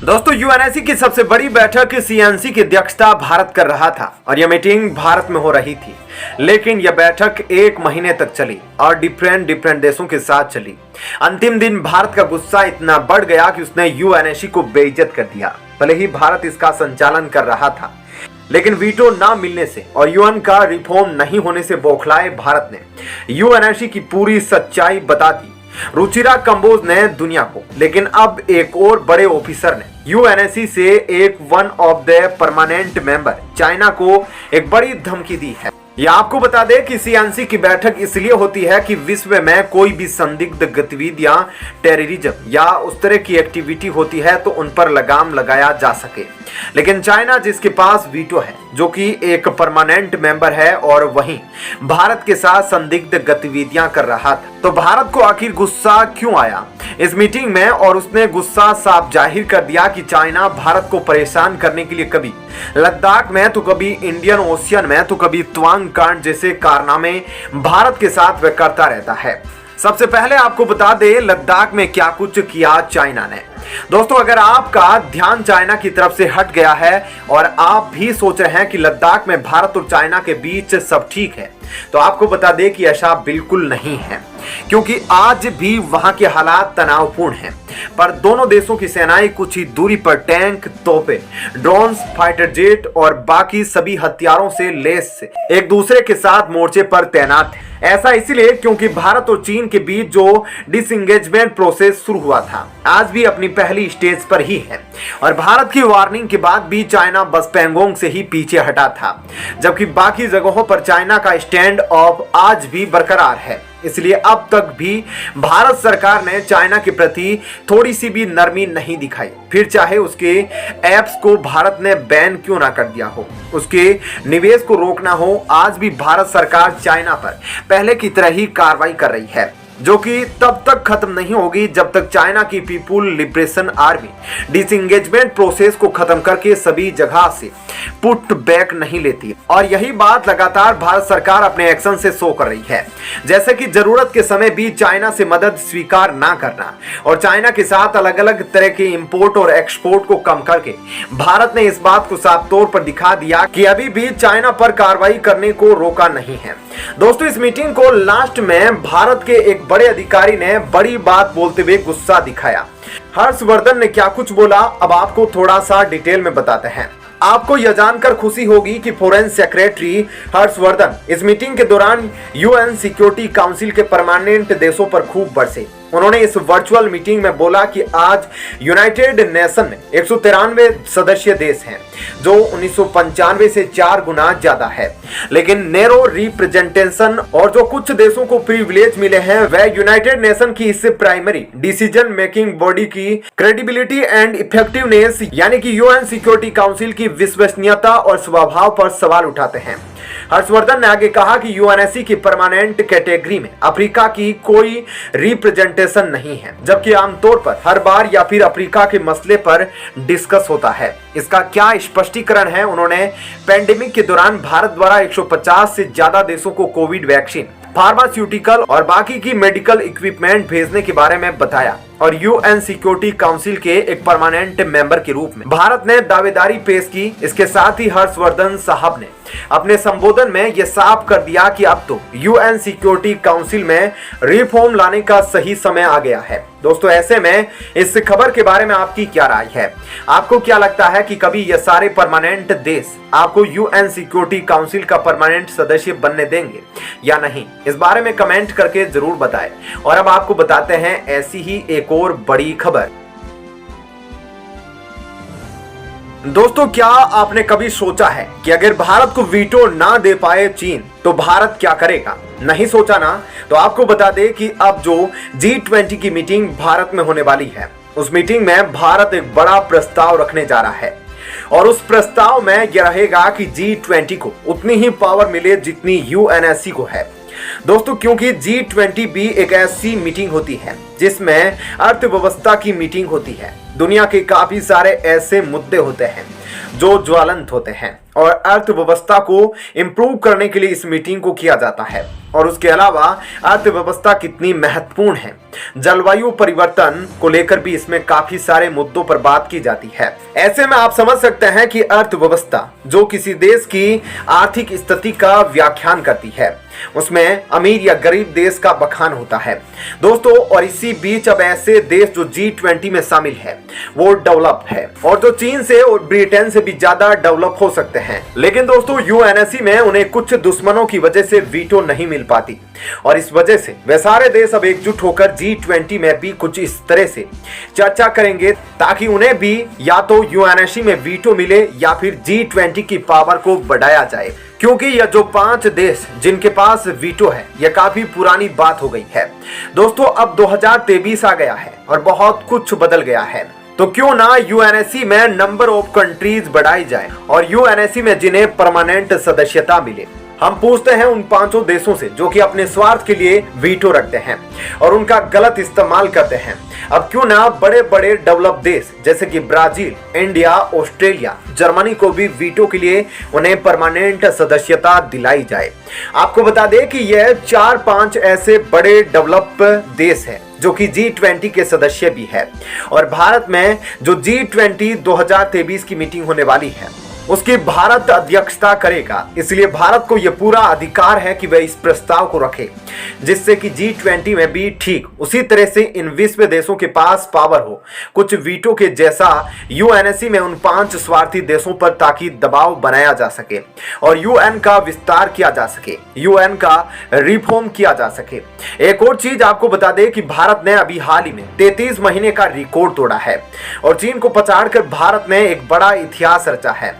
दोस्तों यूएनएससी की सबसे बड़ी बैठक सीएनसी की अध्यक्षता भारत कर रहा था और यह मीटिंग भारत में हो रही थी। लेकिन यह बैठक 1 महीने तक चली और डिफरेंट देशों के साथ चली। अंतिम दिन भारत का गुस्सा इतना बढ़ गया कि उसने यूएनएससी को बेइज्जत कर दिया। भले ही भारत इसका संचालन कर रहा था, लेकिन वीटो ना मिलने से और यूएन का रिफॉर्म नहीं होने से बौखलाए भारत ने यूएनएससी की पूरी सच्चाई बता दी रुचिरा कंबोज ने दुनिया को। लेकिन अब एक और बड़े ऑफिसर ने यूएनएससी से एक one of the permanent member China को एक बड़ी धमकी दी है। यह आपको बता दें कि सीएनसी की बैठक इसलिए होती है कि विश्व में कोई भी संदिग्ध गतिविधियां, टेररिज्म या उस तरह की एक्टिविटी होती है तो उन पर लगाम लगाया जा सके। लेकिन चाइना जिसके पास वीटो है, जो कि एक परमानेंट मेंबर है और वहीं भारत के साथ संदिग्ध गतिविधियां कर रहा था, तो भारत को आखिर गुस्सा क्यों आया इस मीटिंग में? और उसने गुस्सा साफ जाहिर कर दिया कि चाइना भारत को परेशान करने के लिए कभी लद्दाख में तो कभी इंडियन ओशियन में तो कभी त्वांग कांड जैसे कारनामे भारत के साथ वह करता रहता है। सबसे पहले आपको बता दें लद्दाख में क्या कुछ किया चाइना ने। दोस्तों, अगर आपका ध्यान चाइना की तरफ से हट गया है और आप भी सोच रहे हैं कि लद्दाख में भारत और चाइना के बीच सब ठीक है, तो आपको बता दें कि ऐसा बिल्कुल नहीं है, क्योंकि आज भी वहां के हालात तनावपूर्ण हैं। पर दोनों देशों की सेनाएं कुछ ही दूरी पर टैंक, तोपें, ड्रोन्स, फाइटर जेट और बाकी सभी हथियारों से लैस एक दूसरे के साथ मोर्चे पर तैनात हैं। ऐसा इसलिए क्योंकि भारत और चीन के बीच जो डिसएंगेजमेंट प्रोसेस शुरू हुआ था आज भी अपनी पहली स्टेज पर ही है और भारत की वार्निंग के बाद भी चाइना बस पेंगोंग से ही पीछे हटा था, जबकि बाकी जगहों पर चाइना का स्टैंड ऑफ आज भी बरकरार है। इसलिए अब तक भी भारत सरकार ने चाइना के प्रति थोड़ी सी भी नरमी नहीं दिखाई, फिर चाहे उसके ऐप्स को भारत ने बैन क्यों ना कर दिया हो, उसके निवेश को रोकना हो। आज भी भारत सरकार चाइना पर पहले की तरह ही कार्रवाई कर रही है, जो कि तब तक खत्म नहीं होगी जब तक चाइना की people liberation army disengagement process को खत्म करके सभी जगह से पुट बैक नहीं लेती। और यही बात लगातार भारत सरकार अपने एक्शन से शो कर रही है, जैसे कि जरूरत के समय भी चाइना से मदद स्वीकार ना करना और चाइना के साथ अलग अलग तरह के इंपोर्ट और एक्सपोर्ट को कम करके भारत ने इस बात को साफ तौर पर दिखा दिया कि अभी भी चाइना पर कार्रवाई करने को रोका नहीं है। दोस्तों, इस मीटिंग को लास्ट में भारत के एक बड़े अधिकारी ने बड़ी बात बोलते हुए गुस्सा दिखाया। हर्षवर्धन ने क्या कुछ बोला, अब आपको थोड़ा सा डिटेल में बताते हैं। आपको यह जानकर खुशी होगी कि फॉरेन सेक्रेटरी हर्षवर्धन इस मीटिंग के दौरान यूएन सिक्योरिटी काउंसिल के परमानेंट देशों पर खूब बरसे। उन्होंने इस वर्चुअल मीटिंग में बोला कि आज यूनाइटेड नेशन में 193 सदस्य देश हैं, जो 1995 से 4 गुना ज्यादा है। लेकिन नैरो रिप्रेजेंटेशन और जो कुछ देशों को प्रिविलेज मिले हैं, वह यूनाइटेड नेशन की इस प्राइमरी डिसीजन मेकिंग बॉडी की क्रेडिबिलिटी एंड इफेक्टिवनेस यानी कि यूएन सिक्योरिटी काउंसिल की विश्वसनीयता और स्वभाव पर सवाल उठाते हैं। हर्षवर्धन ने आगे कहा कि यूएनएससी की परमानेंट कैटेगरी में अफ्रीका की कोई रिप्रेजेंटेशन नहीं है, जबकि आमतौर पर हर बार या फिर अफ्रीका के मसले पर डिस्कस होता है। इसका क्या स्पष्टीकरण है? उन्होंने पेंडेमिक के दौरान भारत द्वारा 150 से ज्यादा देशों को कोविड वैक्सीन, फार्मास्यूटिकल और बाकी की मेडिकल इक्विपमेंट भेजने के बारे में बताया और यूएन सिक्योरिटी काउंसिल के एक परमानेंट मेंबर के रूप में भारत ने दावेदारी पेश की। इसके साथ ही हर्षवर्धन साहब ने अपने संबोधन में यह साफ कर दिया कि अब तो यूएन सिक्योरिटी काउंसिल में रिफॉर्म लाने का सही समय आ गया है। दोस्तों, ऐसे में इस खबर के बारे में आपकी क्या राय है? आपको क्या लगता है कि कभी ये सारे परमानेंट देश आपको यूएन सिक्योरिटी काउंसिल का परमानेंट सदस्य बनने देंगे या नहीं? इस बारे में कमेंट करके जरूर बताएं। और अब आपको बताते हैं ऐसी ही एक और बड़ी खबर। दोस्तों, क्या आपने कभी सोचा है कि अगर भारत को वीटो ना दे पाए चीन, तो भारत क्या करेगा? नहीं सोचा ना? तो आपको बता दें कि अब जो G20 की मीटिंग भारत में होने वाली है, उस मीटिंग में भारत एक बड़ा प्रस्ताव रखने जा रहा है और उस प्रस्ताव में यह रहेगा कि G20 को उतनी ही पावर मिले जितनी यूएनएससी को है। दोस्तों, क्योंकि G20 भी एक ऐसी मीटिंग होती है जिसमें अर्थव्यवस्था की मीटिंग होती है। दुनिया के काफी सारे ऐसे मुद्दे होते हैं जो ज्वलंत होते हैं और अर्थव्यवस्था को इंप्रूव करने के लिए इस मीटिंग को किया जाता है। और उसके अलावा अर्थव्यवस्था कितनी महत्वपूर्ण है। जलवायु परिवर्तन को लेकर भी इसमें काफी सारे मुद्दों पर बात की जाती है। ऐसे में आप समझ सकते हैं कि अर्थव्यवस्था जो किसी देश की आर्थिक स्थिति का व्याख्यान करती है, उसमें अमीर या गरीब देश का बखान होता है दोस्तों। और इसी बीच अब ऐसे देश जो G20 में शामिल है वो डेवलप है, और जो चीन से और ब्रिटेन से भी ज्यादा डेवलप हो सकते हैं। लेकिन दोस्तों UNSC में उन्हें कुछ दुश्मनों की वजह से वीटो नहीं मिल पाती, और इस वजह से वे सारे देश अब एकजुट होकर G20 में भी कुछ इस तरह से चर्चा करेंगे ताकि उन्हें भी या तो UNSC में वीटो मिले या फिर G20 की पावर को बढ़ाया जाए। क्योंकि यह जो 5 देश जिनके पास वीटो है, यह काफी पुरानी बात हो गई है दोस्तों। अब 2023 आ गया है और बहुत कुछ बदल गया है, तो क्यों ना UNSC में नंबर ऑफ कंट्रीज बढ़ाई जाए और UNSC में जिन्हें परमानेंट सदस्यता मिले। हम पूछते हैं उन 5 देशों से जो कि अपने स्वार्थ के लिए वीटो रखते हैं और उनका गलत इस्तेमाल करते हैं। अब क्यों ना बड़े बड़े डेवलप देश जैसे कि ब्राजील, इंडिया, ऑस्ट्रेलिया, जर्मनी को भी वीटो के लिए उन्हें परमानेंट सदस्यता दिलाई जाए। आपको बता दें कि यह 4-5 ऐसे बड़े डेवलप देश हैं जो कि G20 के सदस्य भी है, और भारत में जो G20 2023 की मीटिंग होने वाली है उसकी भारत अध्यक्षता करेगा। इसलिए भारत को यह पूरा अधिकार है कि वह इस प्रस्ताव को रखे, जिससे कि G20 में भी ठीक उसी तरह से इन विश्व देशों के पास पावर हो कुछ वीटो के जैसा UNSC में उन 5 स्वार्थी देशों पर, ताकि दबाव बनाया जा सके और UN का विस्तार किया जा सके, UN का रिफॉर्म किया जा सके। एक और चीज आपको बता दें कि भारत ने अभी हाल ही में 33 महीने का रिकॉर्ड तोड़ा है और चीन को पछाड़कर भारत ने एक बड़ा इतिहास रचा है,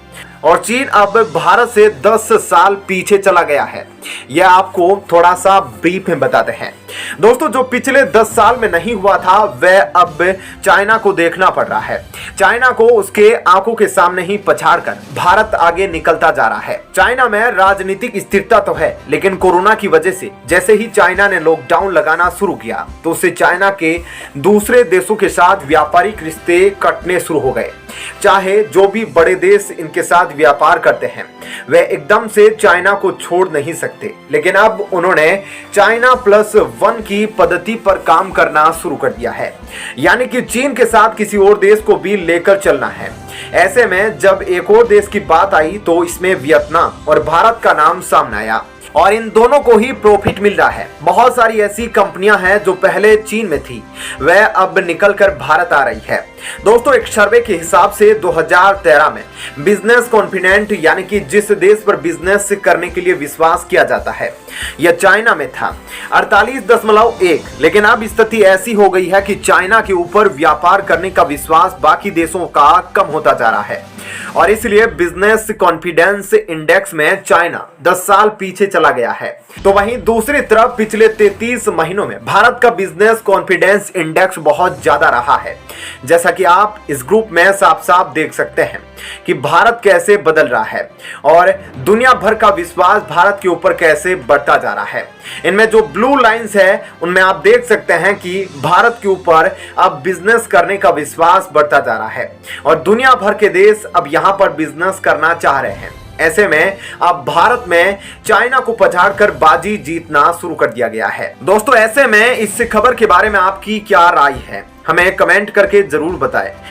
और चीन अब भारत से 10 साल पीछे चला गया है। यह आपको थोड़ा सा ब्रीफ में बताते हैं दोस्तों। जो पिछले 10 साल में नहीं हुआ था वह अब चाइना को देखना पड़ रहा है। चाइना को उसके आंखों के सामने ही पछाड़कर भारत आगे निकलता जा रहा है। चाइना में राजनीतिक स्थिरता तो है, लेकिन कोरोना की वजह से जैसे ही चाइना ने लॉकडाउन लगाना शुरू किया तो उससे चाइना के दूसरे देशों के साथ व्यापारिक रिश्ते कटने शुरू हो गए। चाहे जो भी बड़े देश इनके साथ व्यापार करते हैं वे एकदम से चाइना को छोड़ नहीं सकते, लेकिन अब उन्होंने China+1 की पद्धति पर काम करना शुरू कर दिया है, यानी कि चीन के साथ किसी और देश को भी लेकर चलना है। ऐसे में जब एक और देश की बात आई तो इसमें वियतनाम और भारत का नाम सामने आया, और इन दोनों को ही प्रॉफिट मिल रहा है। बहुत सारी ऐसी कंपनियां हैं जो पहले चीन में थी, वह अब निकलकर भारत आ रही है दोस्तों। एक सर्वे के हिसाब से 2013 में बिजनेस कॉन्फिडेंट, यानी कि जिस देश पर बिजनेस करने के लिए विश्वास किया जाता है, यह चाइना में था 48.1। लेकिन अब स्थिति ऐसी हो गई है कि चाइना के ऊपर व्यापार करने का विश्वास बाकी देशों का कम होता जा रहा है, और इसलिए बिजनेस कॉन्फिडेंस इंडेक्स में चाइना 10 साल पीछे चला गया है। तो वहीं दूसरी तरफ पिछले 33 महीनों में भारत का बिजनेस कॉन्फिडेंस इंडेक्स बहुत ज्यादा रहा है। जैसा कि आप इस ग्रुप में साफ साफ देख सकते हैं कि भारत कैसे बदल रहा है और दुनिया भर का विश्वास भारत के ऊपर कैसे बढ़ता जा रहा है। इनमें जो ब्लू लाइंस है उनमें आप देख सकते हैं कि भारत के ऊपर अब बिजनेस करने का विश्वास बढ़ता जा रहा है और दुनिया भर के देश अब यहां पर बिजनेस करना चाह रहे हैं। ऐसे में अब भारत में चाइना को पछाड़कर बाजी जीतना शुरू कर दिया गया है। दोस्तों ऐसे में इस खबर के बारे में आपकी क्या राय है, हमें कमेंट करके जरूर बताएं।